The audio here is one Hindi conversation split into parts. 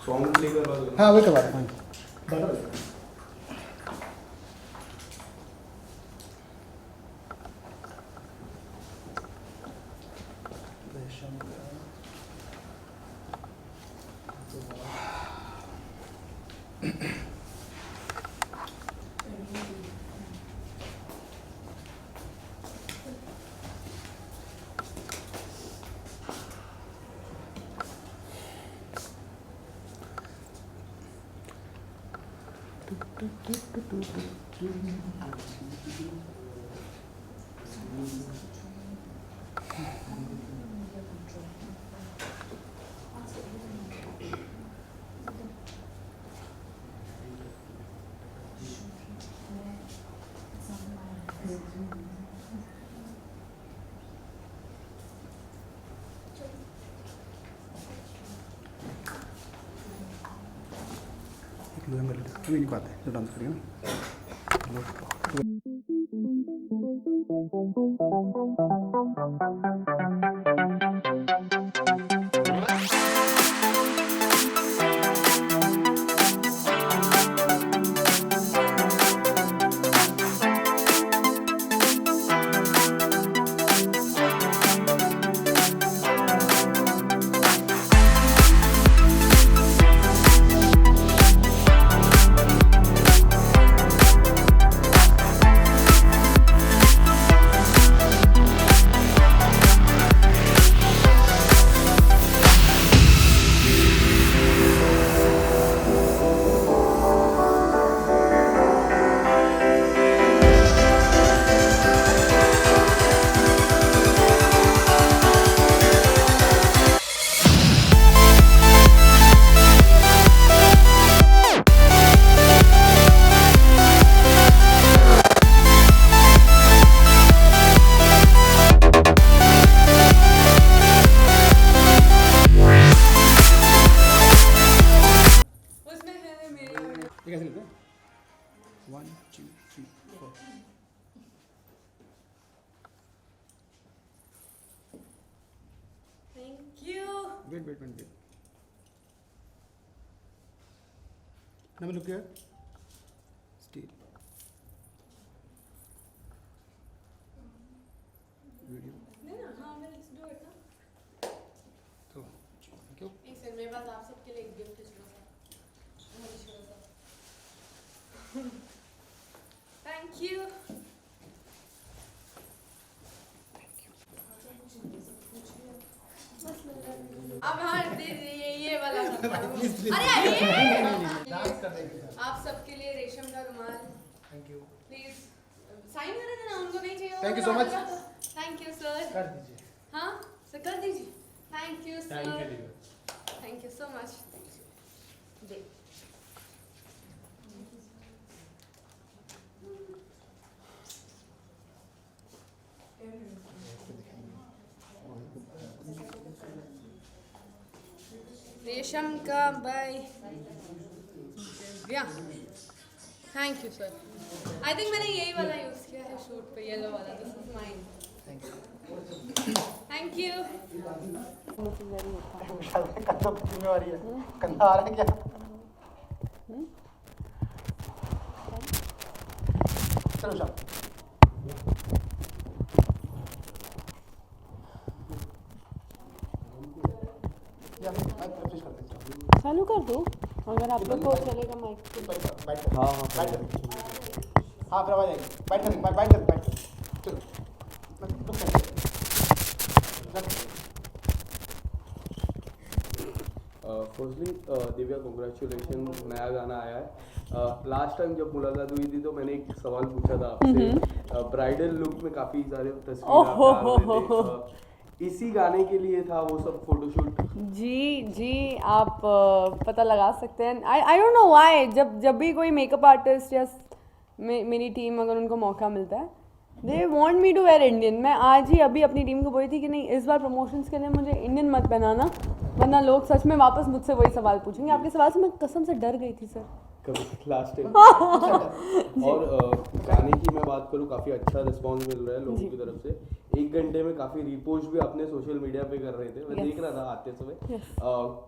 सॉन्ग प्ले करवा दो। हाँ वही करवा रहा हूँ। अभी नहीं बात है जो डांस करेंगे ये कैसे लेते हैं 1 2 3 4 thank you. Wait number look here still video हाँ मैं लेट्स डू इट ना। तो थैंक यू एक सेकंड मेरे पास आप सबके लिए एक गिफ्ट है छोटा सा। Thank you. अब हाँ दीजिए ये वाला। अरे ये आप सबके लिए रेशम का रुमाल। थैंक यू प्लीज साइन कर देना, उनको नहीं चाहिए। Thank you so much. Thank you sir. कर दीजिए हाँ सर कर दीजिए। Thank you sir. Thank you so much. दे रेशम का by Divya. Thank you sir. I think मैंने यही वाला यूज किया है शूट पे, येलो वाला। This is mine. Thank you. कंधा जिम्मेवारी है कंधा आ रहा है क्या चलो शाम या फिर माइक प्रैक्टिस करते हैं चालू कर दो अगर आप लोग को चलेगा माइक। बैठ हाँ फिर आवाज आएगी। बैठ चलो फर्स्टली दिव्या कॉन्ग्रेचुलेशन, नया गाना आया है। लास्ट टाइम जब मुलाकात हुई थी तो मैंने एक सवाल पूछा था आपसे। ब्राइडल लुक में काफ़ी सारे तस्वीरें आप डाल रहे थे। इसी गाने के लिए था वो सब फोटोशूट? जी आप पता लगा सकते हैं। आई डोंट नो व्हाई जब भी कोई मेकअप आर्टिस्ट या मेरी टीम अगर उनको मौका मिलता है they want me to wear Indian. मैं आज ही अभी अपनी टीम को बोली थी कि नहीं इस बार प्रमोशंस के लिए मुझे इंडियन मत पहनाना, वरना लोग सच में वापस मुझसे वही सवाल पूछेंगे। आपके सवाल से मैं कसम से डर गई थी सर कभी लास्ट टाइम। और गाने की मैं बात करूँ, काफ़ी अच्छा रिस्पॉन्स मिल रहा है लोगों की तरफ से। 1 घंटे में काफी रिपोस्ट भी आपने सोशल मीडिया पे कर रहे थे, मैं देख रहा था आते समय।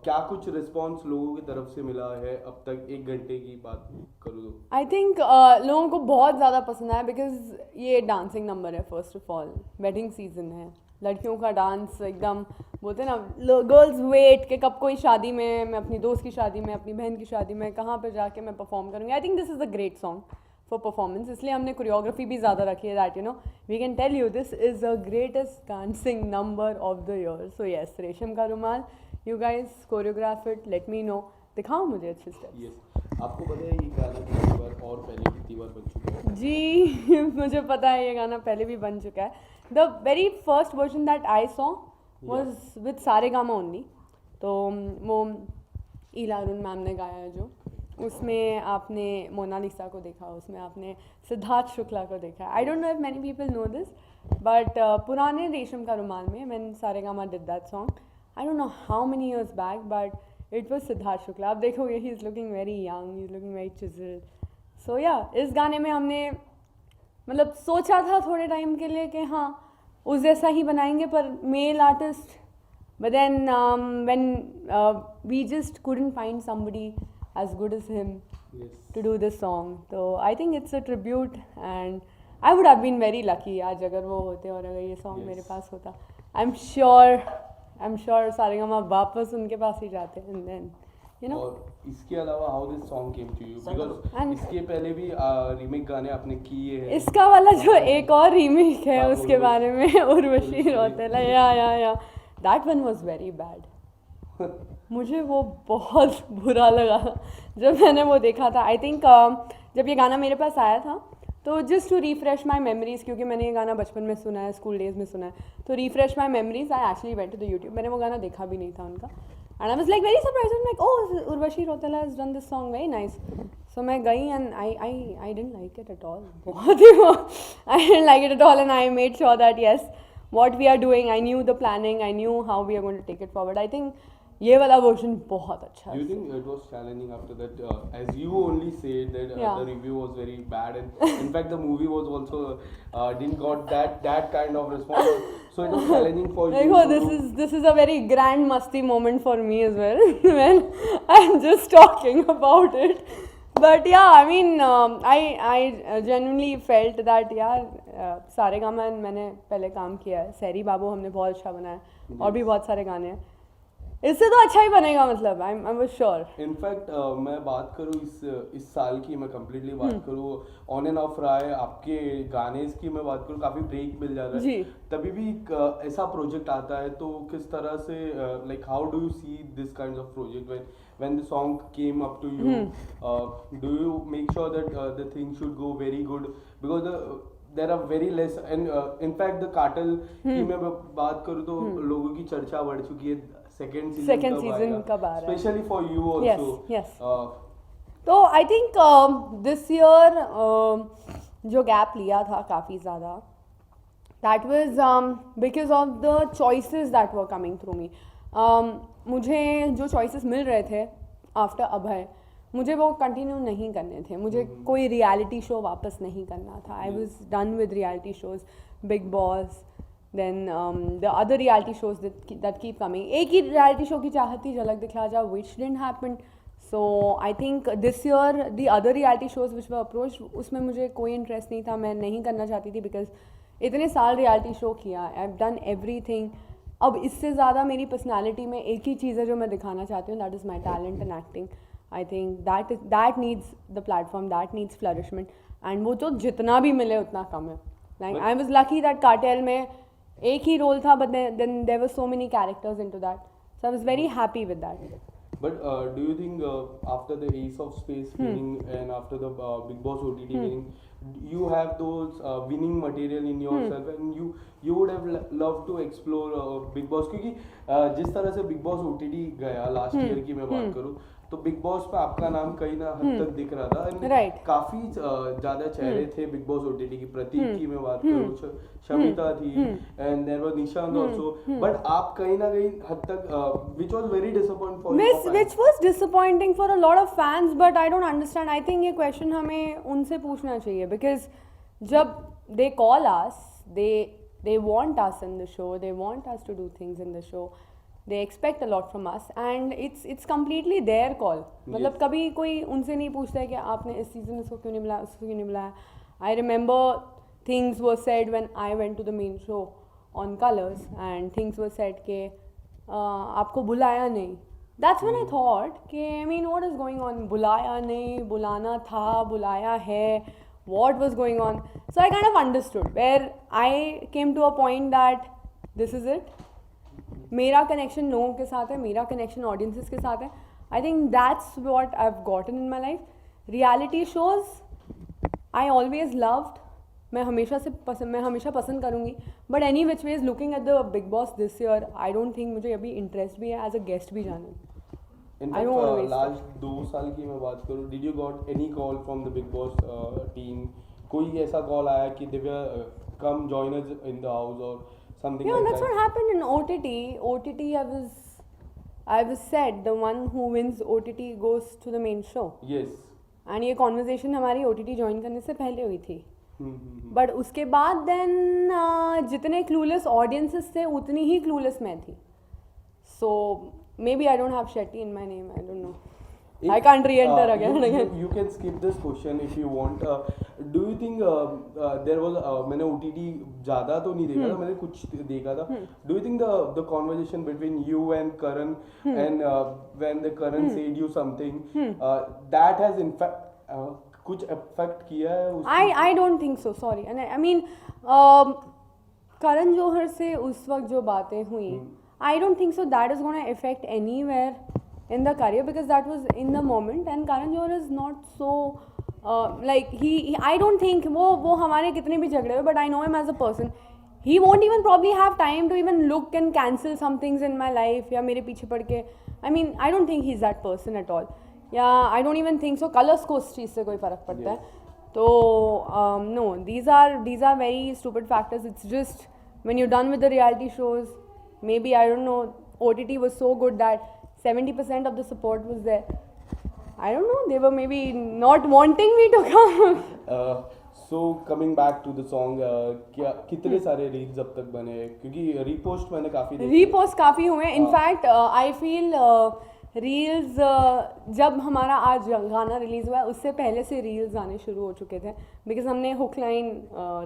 क्या कुछ रिस्पांस लोगों की तरफ से मिला है अब तक? 1 घंटे की बात करूँ तो आई थिंक लोगों को बहुत ज़्यादा पसंद आया बिकॉज ये डांसिंग नंबर है। First of all wedding season है, लड़कियों का डांस एकदम बोलते हैं ना, गर्ल्स वेट कि कब कोई शादी में, मैं अपनी दोस्त की शादी में, अपनी बहन की शादी में कहाँ पे जाके मैं परफॉर्म करूँगी। I think this is a great song for performance, इसलिए हमने कोरियोग्राफी भी ज़्यादा रखी है that you know we can tell you this is the greatest dancing number of the year. So yes, Resham का Rumal, you guys choreograph it, let me know, दिखाओ मुझे अच्छे स्टेप्स। यस, आपको पता है ये गाना कितनी बार और पहले कितनी बार बन चुका है? जी मुझे पता है ये गाना पहले भी बन चुका है। The very first version that I saw was with Saregama only, तो वो ईला अरुण मैम ने गाया है जो, उसमें आपने मोनालिसा को देखा, उसमें आपने सिद्धार्थ शुक्ला को देखा। I don't know if many people know this but पुराने रेशम का रुमाल में when Saregama did that song, I don't know how many years back but it was Siddharth Shukla. आप देखोगे he is looking very young, he is looking very chiselled. So yeah इस गाने में हमने मतलब सोचा था थोड़े टाइम के लिए कि हाँ उस जैसा ही बनाएंगे पर male artist, but then when we just couldn't find somebody as good as him to do this song, so I think it's a tribute and I would have been very lucky आज अगर वो होते और अगर ये song मेरे पास होता, I'm sure सारेगामा वापस उनके पास ही जाते and then you know। और इसके अलावा how this song came to you, because इसके पहले भी रीमेक गाने आपने किए हैं। इसका वाला जो एक और रीमेक है उसके बारे में उर्वशी रौतेला, या that one was very bad. मुझे वो बहुत बुरा लगा जब मैंने वो देखा था। आई थिंक जब ये गाना मेरे पास आया था तो just to refresh my memories, क्योंकि मैंने ये गाना बचपन में सुना है, स्कूल डेज में सुना है, तो refresh my memories I actually went to the YouTube. मैंने वो गाना देखा भी नहीं था उनका and I was like very surprised, like oh Urvashi Rautela has done this song, very nice. So मैं गई and I didn't like it at all, बहुत ही I didn't like it at all and I made sure that yes what we are doing, I knew the planning, I knew how we are going to take it forward. I think ये वाला version बहुत अच्छा है। Do you think it was challenging after that, as you only said that the review was very bad and in fact the movie was also didn't got that kind of response, so it was challenging for you? देखो this is a very grand masti moment for me as well when I'm just talking about it. But yeah, I mean, I genuinely felt that यार सारेगामा मैंने पहले काम किया है, सैरी बाबू हमने बहुत अच्छा बनाया, और भी बहुत सारे गाने हैं, इससे तो अच्छा ही बनेगा, मतलब आई वाज श्योर। इनफैक्ट मैं बात करूँ इस साल की, मैं कम्प्लीटली बात करूँ ऑन एंड ऑफ रहा है आपके गाने की, मैं बात करूँ काफ़ी ब्रेक मिल जाता है, तभी भी ऐसा प्रोजेक्ट आता है तो किस तरह से like how do you see this kind of project when the song came up to you? Do you make sure that the thing should go very good, because there are very less and in fact the Cartel की मैं बात करूँ तो लोगों की चर्चा बढ़ चुकी है सेकंड सीजन कब आ रहा है, specially for you also. yes तो आई थिंक दिस ईयर जो गैप लिया था काफ़ी ज़्यादा, that was because of the choices that were coming through me. मुझे जो चॉइसेस मिल रहे थे आफ्टर अभय, मुझे वो कंटिन्यू नहीं करने थे, मुझे कोई रियलिटी शो वापस नहीं करना था। I was done with reality shows, Bigg Boss, then the other reality shows that keep coming. एक ही रियलिटी शो की चाहत थी, Jhalak Dikhhla Jaa, which didn't happen. So I think this year the other reality shows which were approach, उसमें मुझे कोई इंटरेस्ट नहीं था, मैं नहीं करना चाहती थी, बिकॉज इतने साल रियलिटी शो किया, आई हैव डन एवरीथिंग। अब इससे ज़्यादा मेरी पर्सनालिटी में एक ही चीज़ है जो मैं दिखाना चाहती हूँ, that is my talent in acting. I think that needs the platform, that needs flourishment, and वो तो जितना भी मिले उतना कम है। Like I was lucky that Cartel में एक ही रोल था, but then there were so many characters into that, so I was very happy with that. But do you think after the Ace of Space winning and after the Big Boss OTT winning, you have those winning material in yourself and you would have loved to explore Big Boss, क्योंकि जिस तरह से Big Boss OTT गया लास्ट ईयर की मैं बात करूँ तो बिग बॉस पे आपका नाम कहीं ना हद तक दिख रहा था, राइट। काफी ज्यादा चेहरे थे बिग बॉस ओटीटी की। प्रतीक की मैं बात करूँ, शमिता थी and there was Nishant also, but आप कहीं ना कहीं हद तक which was very disappointing for you, which was disappointing for a lot of fans, but I don't understand. I think ये क्वेश्चन हमें उनसे पूछना चाहिए, बिकॉज जब they call us, they they want us in the show, they want us to do things in the show, they expect a lot from us, and it's completely their call. मतलब कभी कोई उनसे नहीं पूछता है कि आपने इस सीजन इसको क्यों नहीं बुलाया, उसको क्यों नहीं बुलाया. I remember things were said when I went to the main show on Colors, and things were said कि आपको बुलाया नहीं. That's when I thought कि I mean what is going on, बुलाया नहीं, बुलाना था, बुलाया है, what was going on. So I kind of understood, where I came to a point that this is it. मेरा कनेक्शन लोगों के साथ है, मेरा कनेक्शन ऑडियंसेस के साथ है. I think that's what I have gotten in my life. Reality shows I always loved, मैं हमेशा पसंद करूँगी. But any which way is looking at the big boss this year, I don't think मुझे अभी इंटरेस्ट भी है एज अ गेस्ट भी जाने. लास्ट 2 साल की मैं बात करूँ, did you got any call from the big boss team? कोई ऐसा कॉल आया कि Divya come join us in the house और something Yeah, like that's that? what happened in OTT. I was said the one who wins OTT goes to the main show. Yes. And ये conversation हमारी OTT join करने से पहले हुई थी. But उसके बाद then जितने clueless audiences थे उतनी ही clueless मैं थी. So maybe I don't have Shetty in my name. I don't know. I can't re-enter again and again. You can skip this question if you want. Do you think there was मैंने OTT ज़्यादा तो नहीं देखा था, मैंने कुछ देखा था. Do you think the conversation between you and Karan and when the Karan said you something that has in fact कुछ affect किया है उसको? I don't think so. Sorry. And I mean Karan Johar से उस वक्त जो बातें हुई, I don't think so that is going to affect anywhere in the career, because that was in the moment, and Karan Johar is not so like he I don't think वो हमारे कितने भी झगड़े हुए, but I know him as a person. He won't even probably have time to even look and cancel some things in my life या मेरे पीछे पड़ के. I mean I don't think he's that person at all. Yeah, I don't even think so. Colors को उस चीज़ से कोई फर्क पड़ता है. तो no, these are very stupid factors. It's just when you're done with the reality shows, maybe I don't know, OTT was so good that 70% of the support was there. I don't know, they were maybe not wanting me to come. So coming back to the song, क्या कितने सारे रील्स अब तक बने हैं? क्योंकि रीपोस्ट मैंने काफ़ी देखे. रीपोस्ट काफ़ी हुए. इनफैक्ट आई फील रील्स जब हमारा आज गाना रिलीज़ हुआ है उससे पहले से रील्स आने शुरू हो चुके थे, बिकॉज हमने हुक लाइन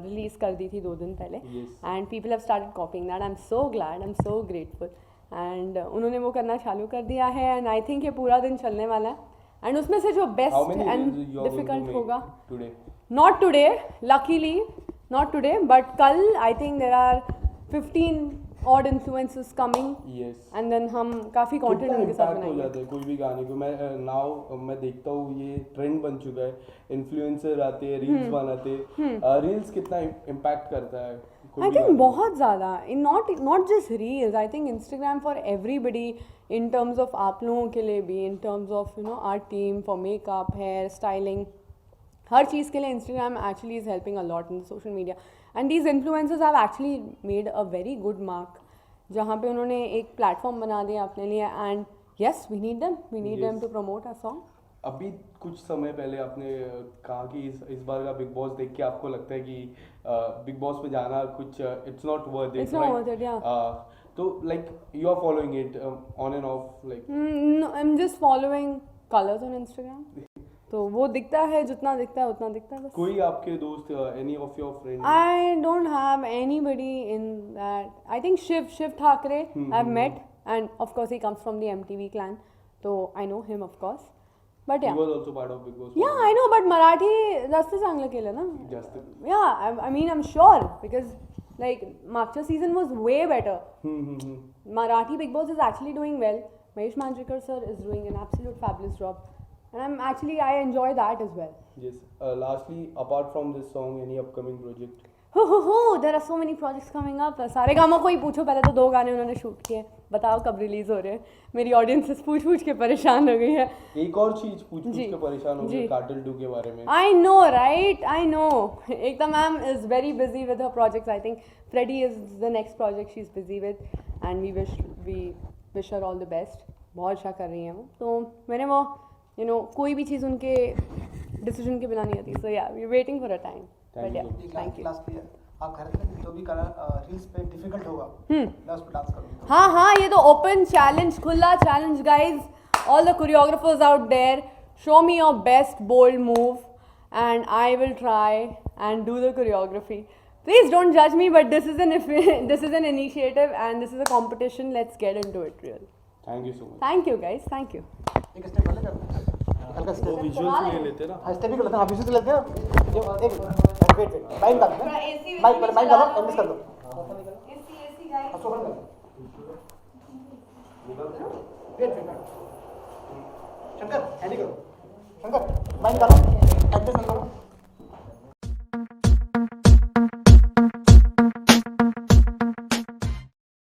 रिलीज़ कर दी थी 2 दिन पहले, and people have started कॉपिंग that. I am so glad, I am so grateful. And उन्होंने वो करना चालू कर दिया है, एंड आई थिंक ये पूरा दिन चलने वाला है. एंड उसमें से जो बेस्ट एंड डिफिकल्ट होगा, not today, luckily not today, but कल I think there are 15 odd influences coming. Yes. And then हम काफ़ी कंटेंट उनके साथ बनाएंगे. हो जाता है कोई भी गाने को. मैं देखता हूँ ये ट्रेंड बन चुका है. इन्फ्लुएंसर आते हैं, रील्स बनाते हैं. रील्स कितना इम्पैक्ट करता है? I think बहुत ज़्यादा. In not just reels. I think Instagram for everybody in terms of आप लोगों के लिए भी, in terms of our team for makeup, hair, styling, हर चीज़ के लिए Instagram actually is helping a lot in social media. And these influencers have actually made a very good mark, जहाँ पे उन्होंने एक प्लेटफॉर्म बना दिया अपने लिए. And yes, we need them to promote our song. अभी कुछ समय पहले आपने कहा कि इस बार का बिग बॉस देख के आपको लगता है कि बिग बॉस पे जाना कुछ it's not worth it. It's not worth it, yeah. तो like you are following it on and off like? No, I'm just following Colors on Instagram. तो वो दिखता है, जितना दिखता है उतना दिखता है बस. कोई आपके दोस्त, any of your friend? I don't have anybody in that. I think Shiv Thakre I've met, and of course he comes from the MTV clan, so I know him of course. But yeah. He was also part of Big Boss. Yeah, I know, but Marathi जास्त चांगलं केलं ना. जास्त. Yeah, I mean I'm sure, because like मागच्या season was way better. Marathi Big Boss is actually doing well. Mahesh Manjrekar sir is doing an absolute fabulous job. And I enjoy that as well. Yes. Lastly, apart from this song, any upcoming project? There are so many projects coming up. Saregama को ही पूछो, पहले तो 2 गाने उन्होंने शूट किए. बताओ कब रिलीज हो रहे हैं. मेरी ऑडियंसेस पूछ के परेशान हो गई है. एक और चीज पूछ के परेशान हो गई कार्टेल 2 के बारे में. I know, right? I know. Ekta ma'am is very busy with her projects. I think Freddie is the next project she's busy with, and we wish her all the best. बहुत अच्छा कर रही हैं वो. तो मैंने वो कोई भी चीज़ उनके डिसीजन के बिना नहीं आती. So yeah, we're waiting for a time. But yeah, thank you. आप कह रहे थे जो भी रील्स पे डिफिकल्ट होगा मैं उस पर डांस करूँगा। हाँ हाँ, ये तो ओपन चैलेंज, खुला challenge guys. All the choreographers out there, show me your best bold move and I will try and do the choreography. Please don't judge me, but this is an initiative and this is a competition. Let's get into it real. Thank you so much. Thank you guys, thank you. एक स्टेप कर ले हल्का वो स्टेप विजुअल्स ले लेते ना. हाँ स्टेप ही कर लेते हैं, हाँ विजुअल लेते हैं जो एक वेट माइंड डाल दो, माइंड पर माइंड डालो एंड कर दो अच्छा बंद कर वेट शंकर हैंडी करो शंकर माइंड डालो एडजस्ट करो